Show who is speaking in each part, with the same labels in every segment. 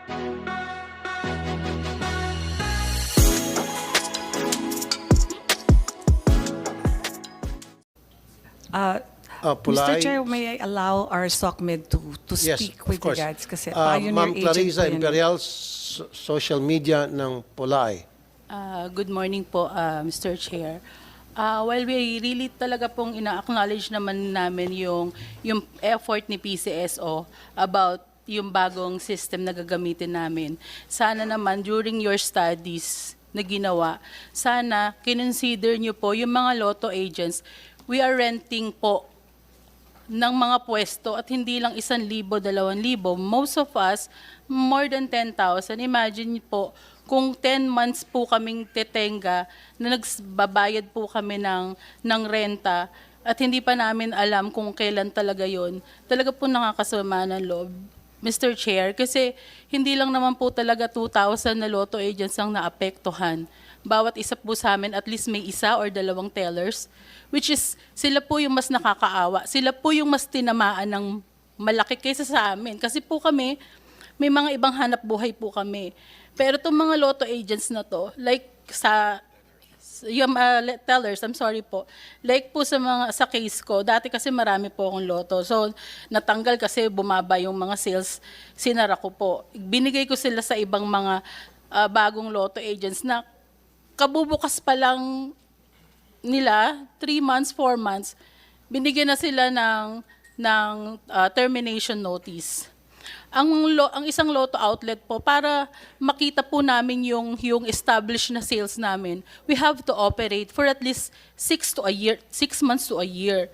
Speaker 1: Mr.
Speaker 2: Pulay.
Speaker 1: Chair, may I allow our SOCMED to
Speaker 2: Yes,
Speaker 1: speak
Speaker 2: of
Speaker 1: with
Speaker 2: course.
Speaker 1: regards kasi pioneer
Speaker 2: Ma'am
Speaker 1: agent
Speaker 2: Clarissa
Speaker 1: po yun.
Speaker 2: Imperial, social media ng Pulay.
Speaker 3: Good morning po, Mr. Chair. While we really talaga pong ina-acknowledge naman namin yung effort ni PCSO about yung bagong system na gagamitin namin, sana naman during your studies na ginawa, sana kinonsider nyo po yung mga lotto agents. We are renting po ng mga pwesto at hindi lang 1,000, 2,000. Most of us, more than 10,000. Imagine po, kung 10 months po kaming tetenga na nagbabayad po kami ng renta at hindi pa namin alam kung kailan talaga yon, talaga po nakakasama ng loob, Mr. Chair, kasi hindi lang naman po talaga 2,000 na lotto agents ang naapektuhan. Bawat isa po sa amin, at least may 1 or 2 tellers, which is sila po yung mas nakakaawa. Sila po yung mas tinamaan ng malaki kaysa sa amin. Kasi po kami, may mga ibang hanap buhay po kami. Pero itong mga lotto agents na to, like yung tellers, I'm sorry po, like po sa case ko, dati kasi marami po akong loto. So, natanggal kasi bumaba yung mga sales, sinara ko po. Binigay ko sila sa ibang mga bagong lotto agents na kabubukas pa lang nila, 3 months, 4 months, binigyan na sila ng termination notice. Ang isang lotto outlet po, para makita po namin yung established na sales namin, we have to operate for at least 6 months to a year.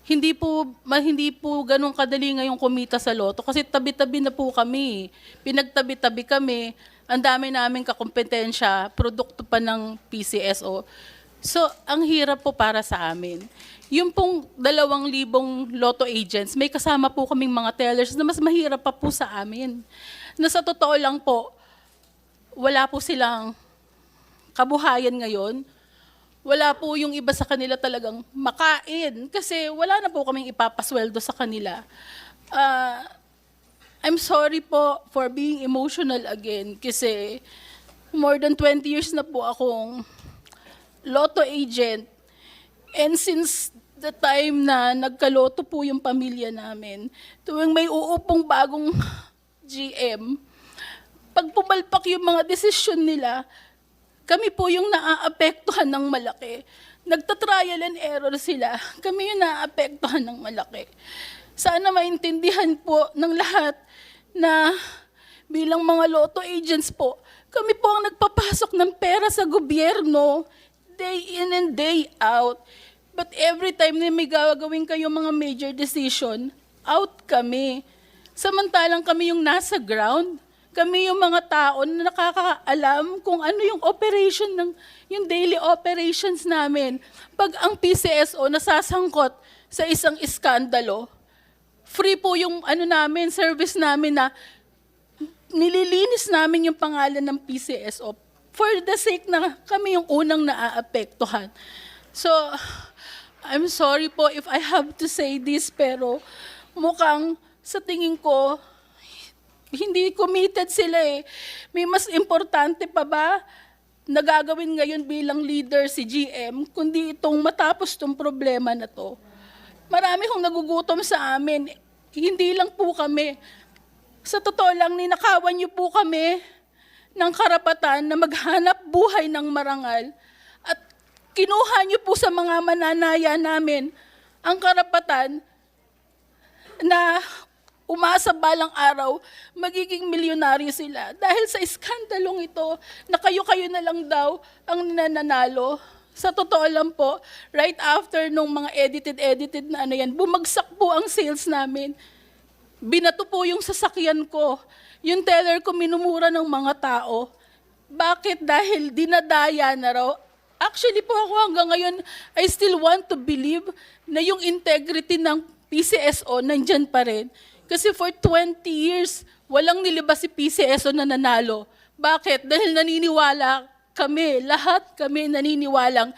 Speaker 3: Hindi po ganun kadali ngayong kumita sa lotto kasi tabi-tabi na po kami. Pinagtabi-tabi kami. Ang dami naming kakompetensya, produkto pa ng PCSO. So, ang hirap po para sa amin. Yung pong 2,000 lotto agents, may kasama po kaming mga tellers na mas mahirap pa po sa amin. Na sa totoo lang po, wala po silang kabuhayan ngayon. Wala po yung iba sa kanila talagang makain kasi wala na po kaming ipapasweldo sa kanila. I'm sorry po for being emotional again kasi more than 20 years na po akong lotto agent. And since the time na nagkaloto po yung pamilya namin, tuwing may uupong bagong GM, pag pumalpak yung mga desisyon nila, kami po yung naaapektuhan ng malaki. Nagtatrial and error sila, kami yung naaapektuhan ng malaki. Sana maintindihan po ng lahat na bilang mga lotto agents po, kami po ang nagpapasok ng pera sa gobyerno, day in and day out. But every time na may gagawin kayo mga major decision, out kami. Samantalang kami yung nasa ground, kami yung mga tao na nakakaalam kung ano yung operation yung daily operations namin. Pag ang PCSO nasasangkot sa isang iskandalo, free po yung service namin na nililinis namin yung pangalan ng PCSO for the sake na kami yung unang naaapektuhan. So, I'm sorry po if I have to say this, pero mukhang sa tingin ko, hindi committed sila eh. May mas importante pa ba na gagawin ngayon bilang leader si GM, kundi itong matapos itong problema na to. Marami kong nagugutom sa amin. Hindi lang po kami. Sa totoo lang, ninakawan niyo po kami ng karapatan na maghanap buhay ng marangal at kinuha niyo po sa mga mananaya namin ang karapatan na umasa balang araw magiging milyonaryo sila dahil sa iskandalong ito na kayo-kayo na lang daw ang nananalo. Sa totoo lang po, right after nung mga edited na bumagsak po ang sales namin. Binato po yung sasakyan ko. Yung teller ko minumura ng mga tao. Bakit? Dahil dinadaya na raw. Actually po ako hanggang ngayon, I still want to believe na yung integrity ng PCSO nandyan pa rin. Kasi for 20 years, walang nilabas si PCSO na nanalo. Bakit? Dahil naniniwala kami, lahat kami naniniwalang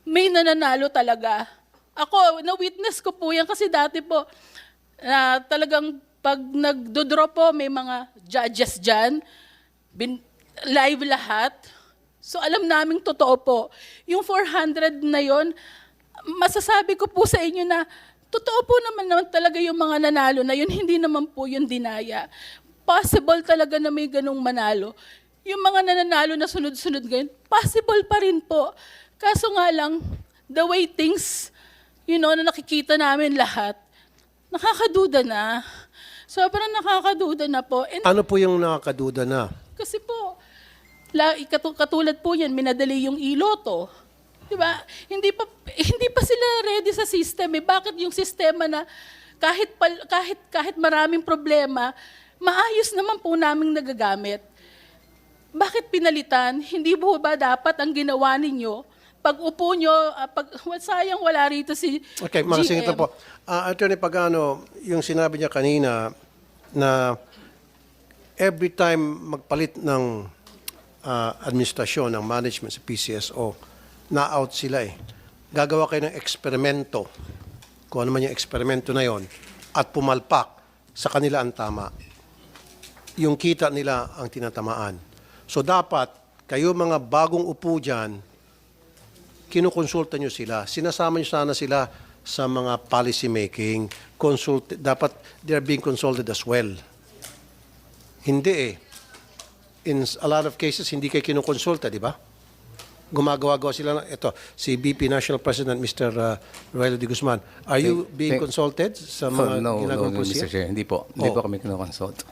Speaker 3: may nananalo talaga. Ako, na-witness ko po yan kasi dati po, talagang pag nagdodraw po, may mga judges dyan, live lahat. So alam naming totoo po. Yung 400 na yon, masasabi ko po sa inyo na totoo po naman talaga yung mga nanalo na yun, hindi naman po yung dinaya. Possible talaga na may ganung manalo. Yung mga nananalo na sunod-sunod ngayon, possible pa rin po. Kaso nga lang, the way things, na nakikita namin lahat, nakakaduda na. Sobrang nakakaduda na po. And
Speaker 2: Ano po yung nakakaduda na?
Speaker 3: kasi po, katulad po yan, minadali yung iloto. Diba? Hindi pa sila ready sa system. Bakit yung sistema na kahit maraming problema, maayos naman po naming nagagamit? Bakit pinalitan? Hindi po ba dapat ang ginawa ninyo? Pag upo nyo, sayang wala rito si
Speaker 2: Okay, makasingit
Speaker 3: GM.
Speaker 2: na po. Attorney Pagano, yung sinabi niya kanina na every time magpalit ng administrasyon, ng management sa PCSO, na-out sila eh. Gagawa kayo ng eksperimento, kung ano man yung eksperimento na yon, at pumalpak, sa kanila ang tama. Yung kita nila ang tinatamaan. So dapat, kayo mga bagong upo dyan, kinukonsulta nyo sila. Sinasama nyo sana sila sa mga policy making. Dapat they're being consulted as well. Hindi eh. In a lot of cases, hindi kayo kinukonsulta, di ba? Gumagawa-gawa sila ng, ito, si BP National President, Mr. Rogelio de Guzman. Are you being consulted sa mga
Speaker 4: no,
Speaker 2: ginagawang
Speaker 4: Mr.
Speaker 2: polisiya?
Speaker 4: Chair. Hindi po. Hindi po kami kinoconsult.